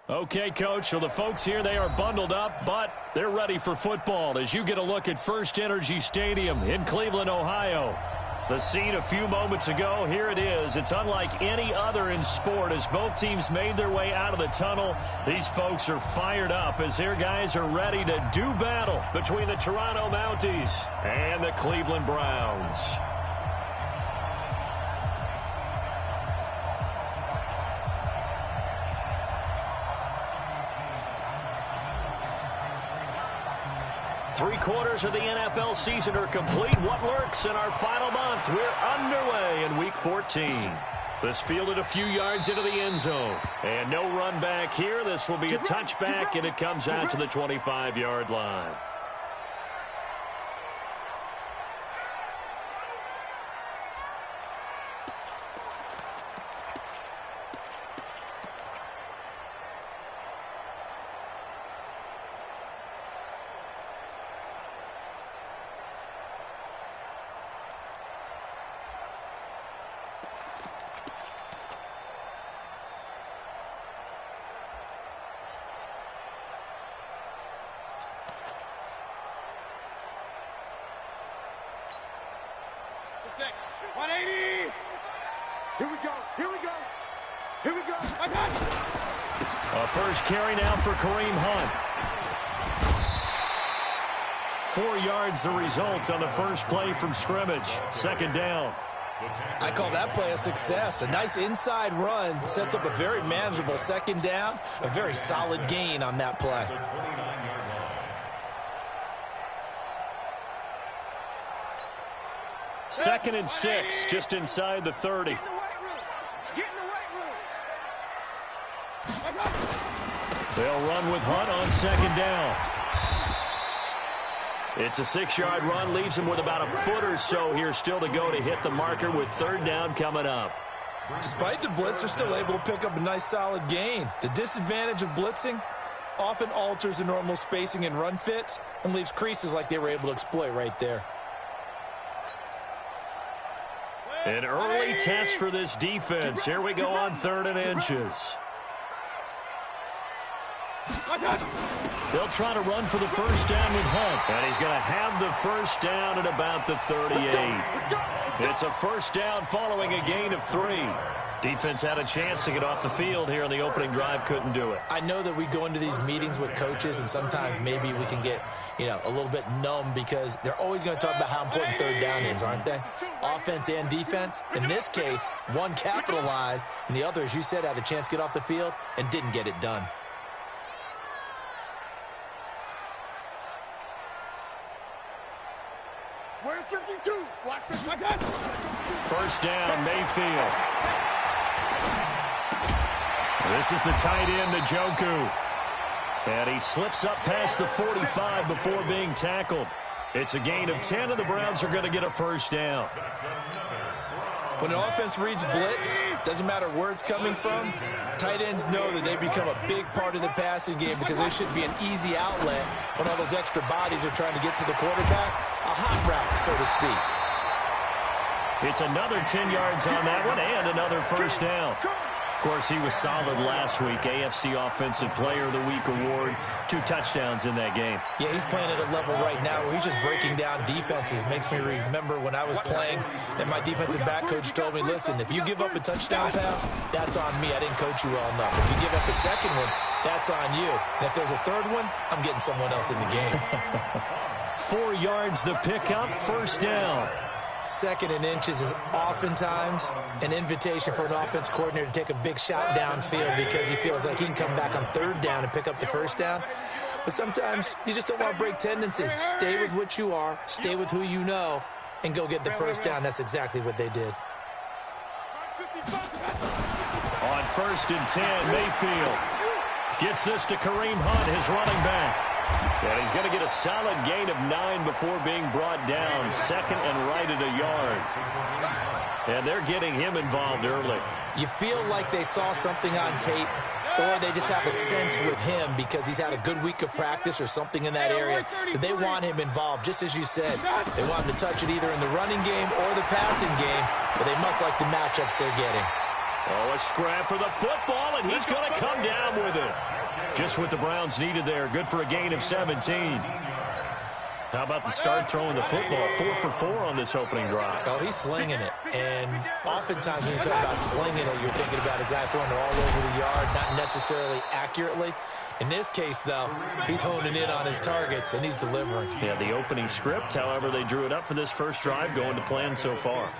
Okay, Coach, so the folks here, they are bundled up, but they're ready for football as you get a look at First Energy Stadium in Cleveland, Ohio. The scene a few moments ago, here it is. It's unlike any other in sport as both teams made their way out of the tunnel. These folks are fired up as their guys are ready to do battle between the Toronto Mounties and the Cleveland Browns. Three-quarters of the NFL season are complete. What lurks in our final month? We're underway in Week 14. This fielded a few yards into the end zone. And no run back here. This will be a touchback, and it comes out to the 25-yard line. A first carry now for Kareem Hunt. 4 yards the result on the first play from scrimmage. Second down. I call that play a success. A nice inside run sets up a very manageable second down. A very solid gain on that play. Second and 6, just inside the 30. They'll run with Hunt on second down. It's a 6-yard run, leaves him with about a foot or so here still to go to hit the marker with third down coming up. Despite the blitz, they're still able to pick up a nice solid gain. The disadvantage of blitzing often alters the normal spacing and run fits and leaves creases like they were able to exploit right there. An early test for this defense. Here we go on 3rd and inches. They'll try to run for the first down with Hunt. And he's going to have the first down at about the 38. It's a first down following a gain of 3. Defense had a chance to get off the field here on the opening drive, couldn't do it. I know that we go into these meetings with coaches, and sometimes maybe we can get, a little bit numb because they're always going to talk about how important third down is, aren't they? Offense and defense. In this case, one capitalized, and the other, as you said, had a chance to get off the field and didn't get it done. Where's 52? Watch 52. First down, Mayfield. This is the tight end, Njoku. And he slips up past the 45 before being tackled. It's a gain of 10, and the Browns are going to get a first down. When an offense reads blitz, doesn't matter where it's coming from, tight ends know that they become a big part of the passing game because there should be an easy outlet when all those extra bodies are trying to get to the quarterback. A hot route, so to speak. It's another 10 yards on that one and another first down. Of course, he was solid last week. AFC Offensive Player of the Week award. 2 touchdowns in that game. Yeah, he's playing at a level right now where he's just breaking down defenses. Makes me remember when I was playing and my defensive back coach told me, listen, if you give up a touchdown pass, that's on me. I didn't coach you well enough. If you give up a second one, that's on you. And if there's a third one, I'm getting someone else in the game. 4 yards the pickup, first down. Second and inches is oftentimes an invitation for an offense coordinator to take a big shot downfield because he feels like he can come back on third down and pick up the first down. But sometimes you just don't want to break tendency. Stay with what you are, stay with who you know, and go get the first down. That's exactly what they did. On 1st and 10, Mayfield gets this to Kareem Hunt, his running back. And he's going to get a solid gain of 9 before being brought down. Second and right at a yard. And they're getting him involved early. You feel like they saw something on tape, or they just have a sense with him because he's had a good week of practice or something in that area that they want him involved, just as you said. They want him to touch it either in the running game or the passing game, but they must like the matchups they're getting. Oh, a scrap for the football, and he's going to come down with it. Just what the Browns needed there. Good for a gain of 17. How about the start throwing the football? 4 for 4 on this opening drive. Oh, he's slinging it. And oftentimes when you talk about slinging it, you're thinking about a guy throwing it all over the yard, not necessarily accurately. In this case, though, he's honing in on his targets, and he's delivering. Yeah, the opening script, however, they drew it up for this first drive, going to plan so far.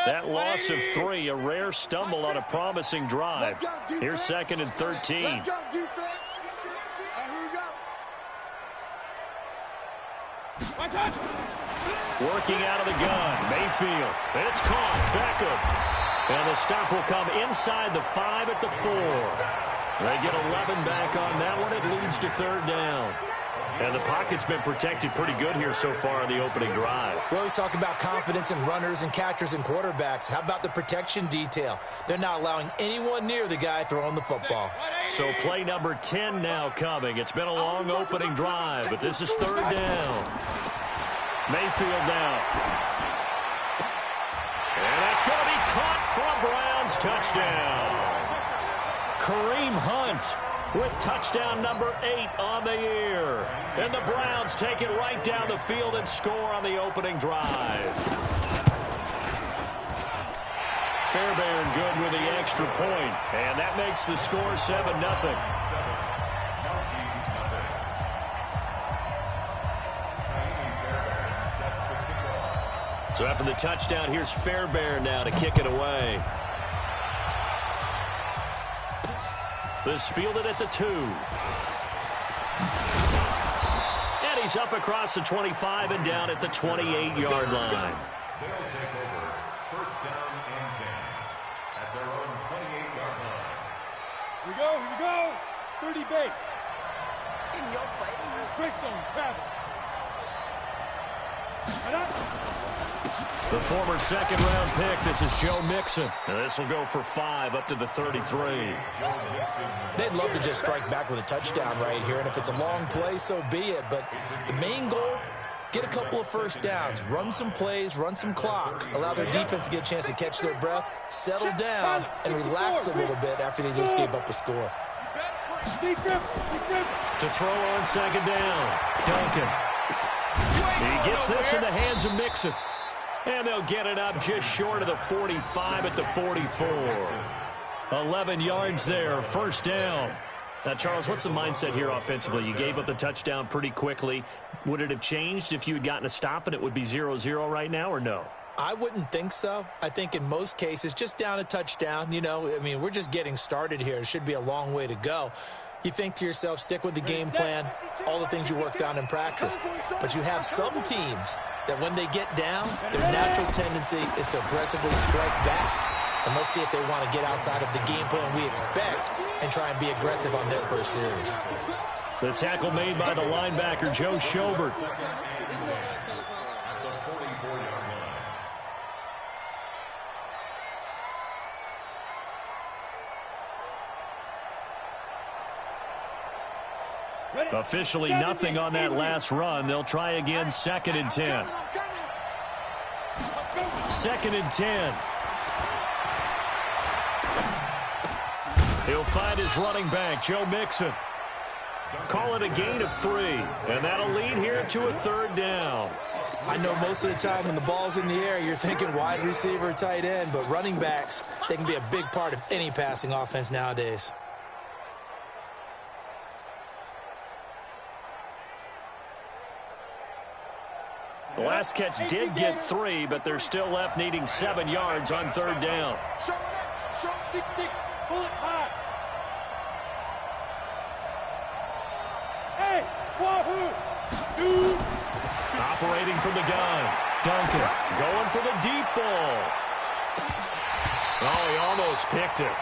That loss of 3, a rare stumble on a promising drive. Here's 2nd and 13. Let's go, defense. Here we go. Working out of the gun, Mayfield. It's caught, Beckham. And the stop will come inside the 5 at the 4. They get 11 back on that one. It leads to 3rd down. And the pocket's been protected pretty good here so far in the opening drive. We always talk about confidence in runners and catchers and quarterbacks. How about the protection detail? They're not allowing anyone near the guy throwing the football. So play number 10 now coming. It's been a long opening drive, but this is 3rd down. Mayfield down. And that's going to be caught for a Browns touchdown. Kareem Hunt with touchdown number 8 on the year. And the Browns take it right down the field and score on the opening drive. Fairbairn good with the extra point, and that makes the score 7-0. So after the touchdown, here's Fairbairn now to kick it away. This fielded at the 2. And he's up across the 25 and down at the 28-yard line. They'll take over 1st down and 10 at their own 28-yard line. Here we go. 30 base. In your face. Bristol, travel. And up. The former 2nd-round pick, this is Joe Mixon. And this will go for 5 up to the 33. They'd love to just strike back with a touchdown right here, and if it's a long play, so be it. But the main goal, get a couple of first downs, run some plays, run some clock, allow their defense to get a chance to catch their breath, settle down, and relax a little bit after they just gave up a score. To throw on 2nd down, Duncan. He gets this in the hands of Mixon. And they'll get it up just short of the 45 at the 44. 11 yards there, 1st down. Now, Charles, what's the mindset here offensively? You gave up the touchdown pretty quickly. Would it have changed if you had gotten a stop and it would be 0-0 right now, or no? I wouldn't think so. I think in most cases, just down a touchdown, you know, I mean, we're just getting started here. It should be a long way to go. You think to yourself, stick with the game plan, all the things you worked on in practice. But you have some teams that when they get down, their natural tendency is to aggressively strike back. And let's see if they want to get outside of the game plan we expect and try and be aggressive on their first series. The tackle made by the linebacker, Joe Schobert. Officially nothing on that last run. They'll try again, 2nd and 10. 2nd and 10. He'll find his running back, Joe Mixon. Call it a gain of 3, and that'll lead here to a 3rd down. I know most of the time when the ball's in the air, you're thinking wide receiver, tight end, but running backs, they can be a big part of any passing offense nowadays. The last catch did get 3, but they're still left needing 7 yards on 3rd down. Show 6-6, pull it high. Hey, wahoo! 2. Operating from the gun. Duncan going for the deep ball. Oh, he almost picked it.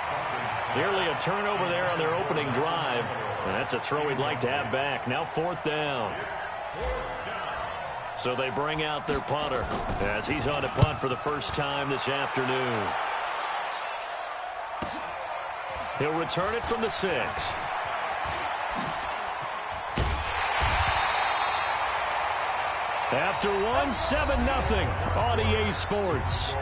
Nearly a turnover there on their opening drive. And that's a throw he'd like to have back. Now 4th down. So they bring out their punter as he's on a punt for the first time this afternoon. He'll return it from the 6. After one, 7-0 on EA Sports.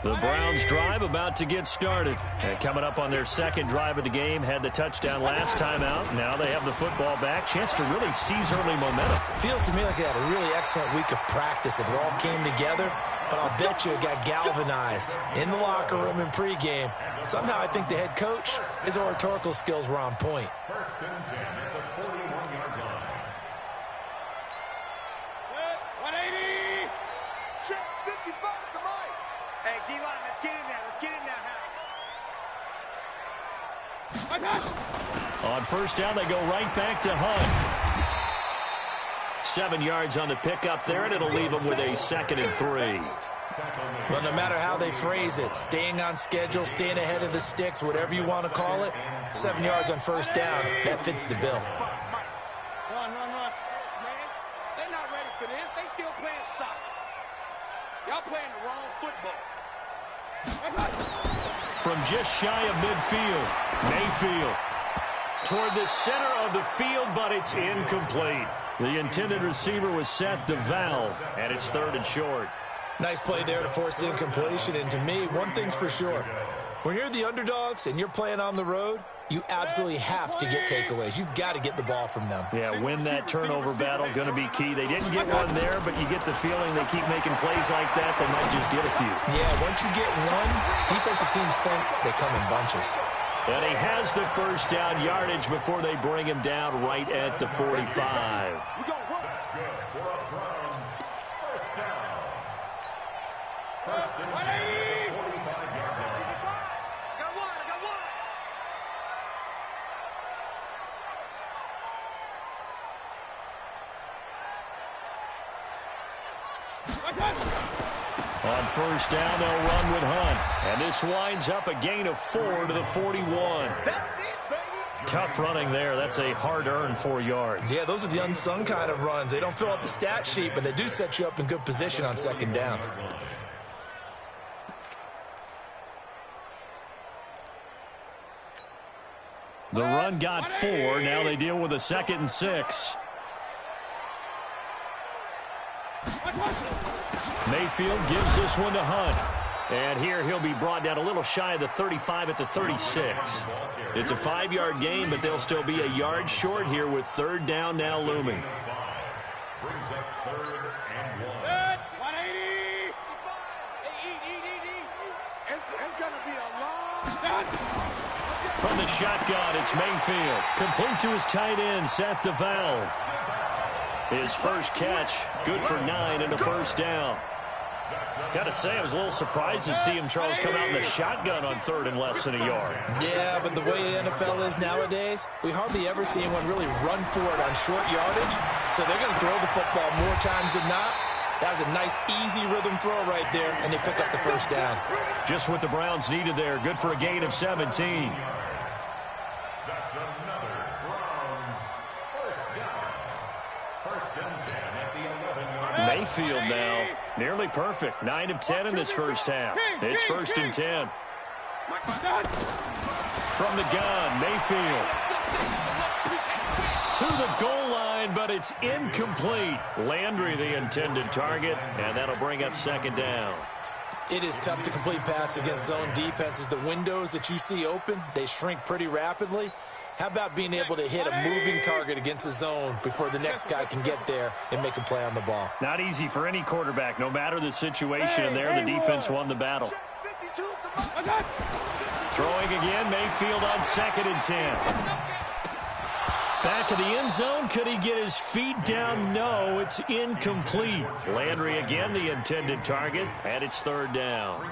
The Browns drive about to get started. And coming up on their second drive of the game, had the touchdown last time out. Now they have the football back. Chance to really seize early momentum. Feels to me like they had a really excellent week of practice. It all came together, but I'll bet you it got galvanized in the locker room in pregame. Somehow I think the head coach, his oratorical skills were on point. First and 10 at the 41-yard line. 180. Check 55 to Mike. Hey, D-line, let's get in there. Let's get in there, On first down, they go right back to Hunt. 7 yards on the pickup there, and it'll leave them with a 2nd and 3. Well, no matter how they phrase it, staying on schedule, staying ahead of the sticks, whatever you want to call it, 7 yards on first down, that fits the bill. Run. Man, they're not ready for this. They still playing soccer. Y'all playing the wrong football. From just shy of midfield, Mayfield toward the center of the field, but it's incomplete. The intended receiver was set to Valve, and it's 3rd and short. Nice play there to force the incompletion, and to me, one thing's for sure. When you're the underdogs and you're playing on the road, you absolutely have to get takeaways. You've got to get the ball from them. Yeah, win that turnover battle, going to be key. They didn't get one there, but you get the feeling they keep making plays like that, they might just get a few. Yeah, once you get one, defensive teams think they come in bunches. And he has the first down yardage before they bring him down right at the 45. That's good for a Browns first down. First and 10 at the 45-yard line. I got one. On first down, they'll run with Hunt. And this winds up a gain of 4 to the 41. That's it, baby. Tough running there. That's a hard-earned 4 yards. Yeah, those are the unsung kind of runs. They don't fill up the stat sheet, but they do set you up in good position on second down. The run got 4. Now they deal with a 2nd and 6. Mayfield gives this one to Hunt. And here he'll be brought down a little shy of the 35 at the 36. It's a 5-yard gain, but they'll still be a yard short here with 3rd down now looming. Brings up 3rd and 1. 180. It's going to be a long. From the shotgun, it's Mayfield. Complete to his tight end, Seth DeValve. His first catch, good for 9 and a first down. Got to say, I was a little surprised to see him, Charles, come out in the shotgun on 3rd and less than a yard. Yeah, but the way the NFL is nowadays, we hardly ever see anyone really run for it on short yardage. So they're going to throw the football more times than not. That was a nice, easy rhythm throw right there, and they pick up the first down. Just what the Browns needed there. Good for a gain of 17. That's another Browns first down. First and 10 at the 11-yard line. Mayfield now, nearly perfect. 9 of 10 in this first half. It's 1st and 10. From the gun, Mayfield to the goal line, but it's incomplete. Landry, the intended target, and that'll bring up 2nd down. It is tough to complete passes against zone defenses. The windows that you see open, they shrink pretty rapidly. How about being able to hit a moving target against a zone before the next guy can get there and make a play on the ball? Not easy for any quarterback, no matter the situation. And there, the defense won the battle. Throwing again, Mayfield on 2nd and 10. Back of the end zone. Could he get his feet down? No, it's incomplete. Landry again, the intended target, and it's 3rd down.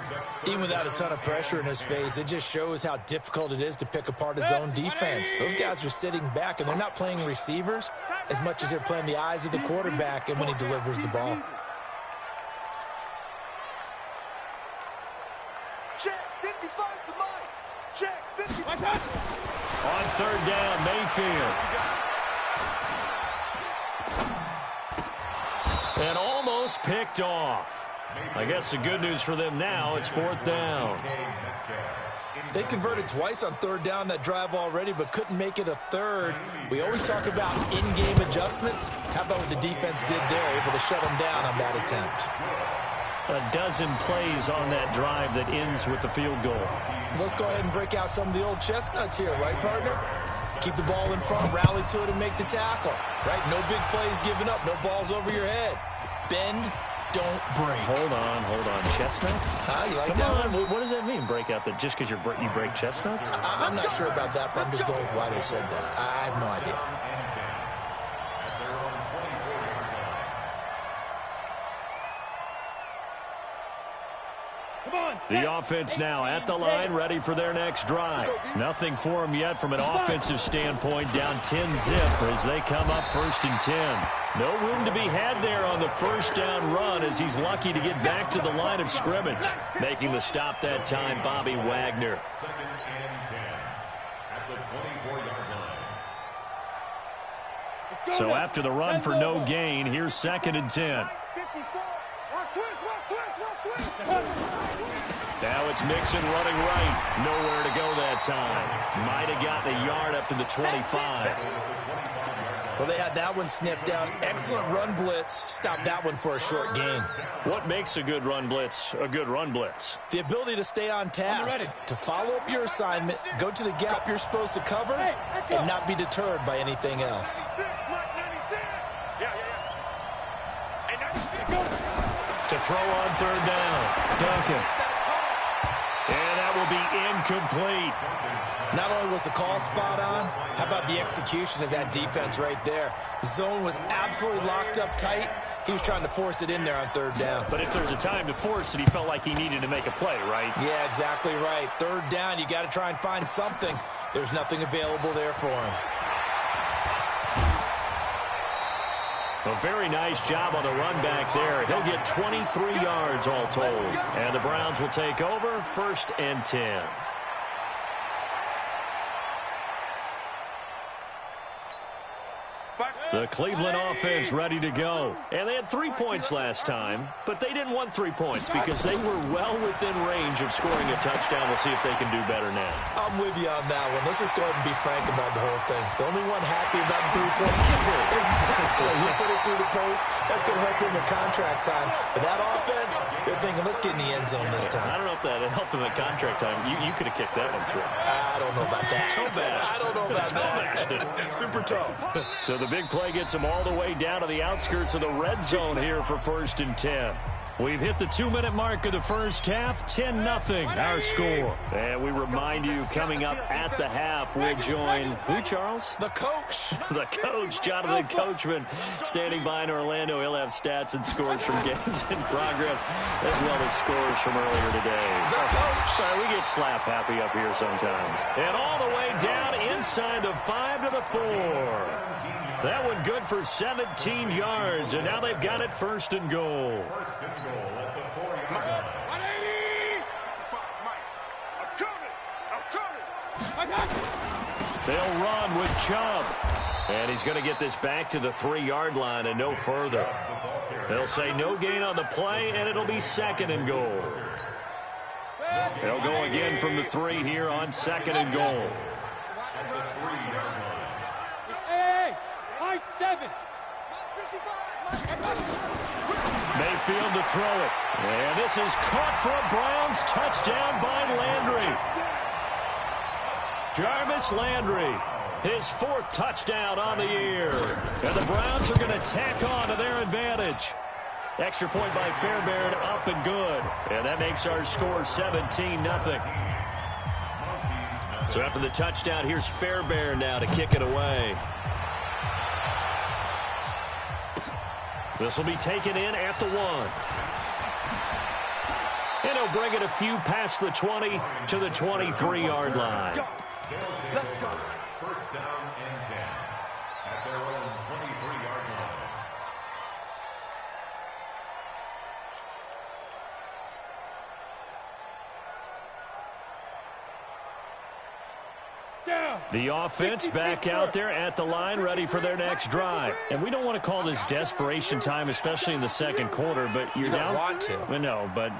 Even without a ton of pressure in his face, it just shows how difficult it is to pick apart his own defense. Those guys are sitting back, and they're not playing receivers as much as they're playing the eyes of the quarterback and when he delivers the ball. Check 55 to Mike. Check 55. On 3rd down, Mayfield. And almost picked off. I guess the good news for them now, it's 4th down. They converted twice on third down that drive already, but couldn't make it a third. We always talk about in-game adjustments. How about what the defense did there, able to shut them down on that attempt? A dozen plays on that drive that ends with the field goal. Let's go ahead and break out some of the old chestnuts here, right, partner? Keep the ball in front, rally to it, and make the tackle, right? No big plays given up, no balls over your head. Bend, don't break. Hold on. Chestnuts? You like Come that on. one? What does that mean, break out? That just because you break chestnuts? I'm not sure about that, but I'm just going with why they said that. I have no idea. The offense now at the line, ready for their next drive. Nothing for them yet from an offensive standpoint, down 10-zip as they come up 1st and 10. No room to be had there on the first down run as he's lucky to get back to the line of scrimmage. Making the stop that time, Bobby Wagner. 2nd and 10 at the 24-yard line. So after the run for no gain, here's 2nd and 10. 54. Watch twist. Now it's Mixon running right. Nowhere to go that time. Might have gotten a yard up to the 25. Well, they had that one sniffed out. Excellent run blitz. Stopped that one for a short gain. What makes a good run blitz a good run blitz? The ability to stay on task, to follow up your assignment, go to the gap you're supposed to cover, and not be deterred by anything else. To throw on 3rd down. Duncan. And that will be incomplete. Not only was the call spot on, how about the execution of that defense right there? The zone was absolutely locked up tight. He was trying to force it in there on 3rd down. But if there's a time to force it, he felt like he needed to make a play, right? Yeah, exactly right. 3rd down, you got to try and find something. There's nothing available there for him. A very nice job on the run back there. He'll get 23 yards all told. And the Browns will take over 1st and 10. The Cleveland offense ready to go. And they had 3 points last time, but they didn't want 3 points because they were well within range of scoring a touchdown. We'll see if they can do better now. I'm with you on that one. Let's just go ahead and be frank about the whole thing. The only one happy about the 3-point kicker. Exactly. He put it through the post. That's going to help him in contract time. But that offense, they're thinking, let's get in the end zone this time. I don't know if that helped him at contract time. You could have kicked that one through. I don't know about that. Toe bash. I don't know about that. Super toe. So the big play gets him all the way down to the outskirts of the red zone here for 1st and 10. We've hit the 2-minute mark of the first half, 10-0 our score. And we remind you, coming up at the half, we'll join who, Charles? The coach. The coach, Jonathan Coachman, standing by in Orlando. He'll have stats and scores from games in progress, as well as scores from earlier today. The coach. Sorry, we get slap happy up here sometimes. And all the way down inside the 5 to the 4. That one good for 17 yards, and now they've got it 1st and goal. 1st and goal at the 4-yard line. 180. They'll run with Chubb. And he's going to get this back to the 3-yard line and no further. They'll say no gain on the play, and it'll be 2nd and goal. They'll go again from the 3 here on 2nd and goal. At the 3-yard line. Hey, high 7. Mayfield to throw it. And this is caught for a Browns touchdown by Landry. Jarvis Landry, his 4th touchdown on the year. And the Browns are going to tack on to their advantage. Extra point by Fairbairn, up and good. And that makes our score 17-0. So after the touchdown, here's Fairbairn now to kick it away. This will be taken in at the 1. And he'll bring it a few past the 20 to the 23-yard line. Let's go. 1st down and 10 at their own 23-yard line. The offense back out there at the line, ready for their next drive. And we don't want to call this desperation time, especially in the second quarter, but you're down. You don't want to. Well, no, but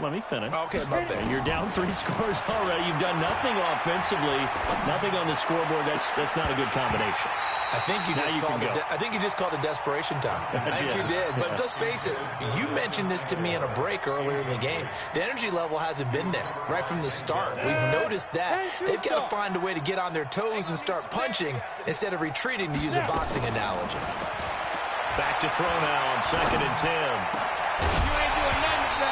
let me finish. Okay, my bad. You're down 3 scores already. You've done nothing offensively, nothing on the scoreboard. That's not a good combination. I think you just called it desperation time. I think you did. But let's face it, you mentioned this to me in a break earlier in the game. The energy level hasn't been there right from the start. We've noticed that. They've got to find a way to get on their toes and start punching instead of retreating, to use a boxing analogy. Back to throw now on 2nd and 10.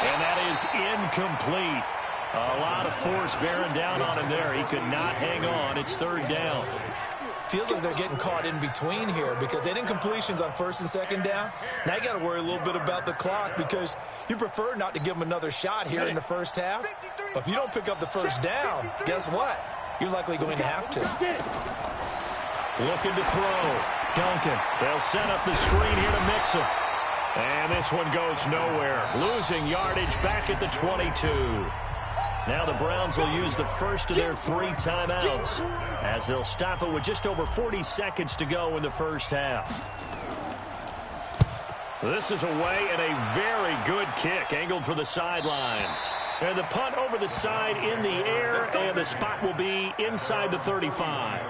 And that is incomplete. A lot of force bearing down on him there. He could not hang on. It's 3rd down. Feels like they're getting caught in between here because they didn't completions on 1st and 2nd down. Now you got to worry a little bit about the clock because you prefer not to give them another shot here in the first half. But if you don't pick up the 1st down, guess what? You're likely going to have to. Looking to throw. Duncan. They'll set up the screen here to mix him. And this one goes nowhere. Losing yardage back at the 22. Now the Browns will use the first of their 3 timeouts as they'll stop it with just over 40 seconds to go in the first half. This is away and a very good kick angled for the sidelines. And the punt over the side in the air, and the spot will be inside the 35.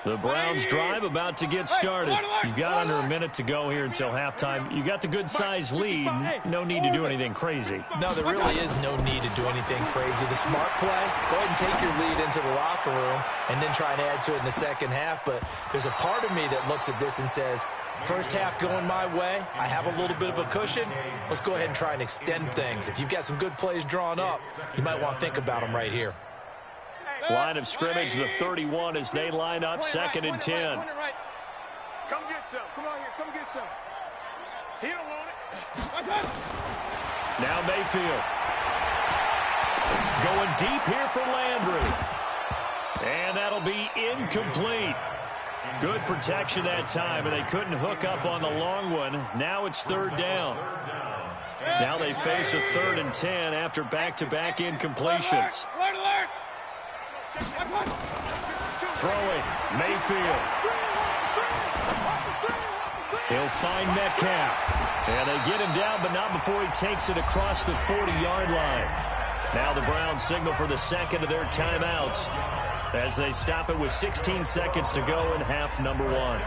The Browns drive about to get started. You've got under a minute to go here until halftime. You got the good-sized lead. No need to do anything crazy. No, there really is no need to do anything crazy. The smart play, go ahead and take your lead into the locker room and then try and add to it in the second half. But there's a part of me that looks at this and says, first half going my way, I have a little bit of a cushion. Let's go ahead and try and extend things. If you've got some good plays drawn up, you might want to think about them right here. Line of scrimmage, the 31 as they line up, 2nd and 10. Come get some. Come on here. Come get some. He don't want it. Now Mayfield. Going deep here for Landry. And that'll be incomplete. Good protection that time, and they couldn't hook up on the long one. Now it's 3rd down. Now they face a 3rd and 10 after back-to-back incompletions. Throwing, Mayfield. He'll find Metcalf. And they get him down, but not before he takes it across the 40-yard line. Now the Browns signal for the 2nd of their timeouts as they stop it with 16 seconds to go in half number 1.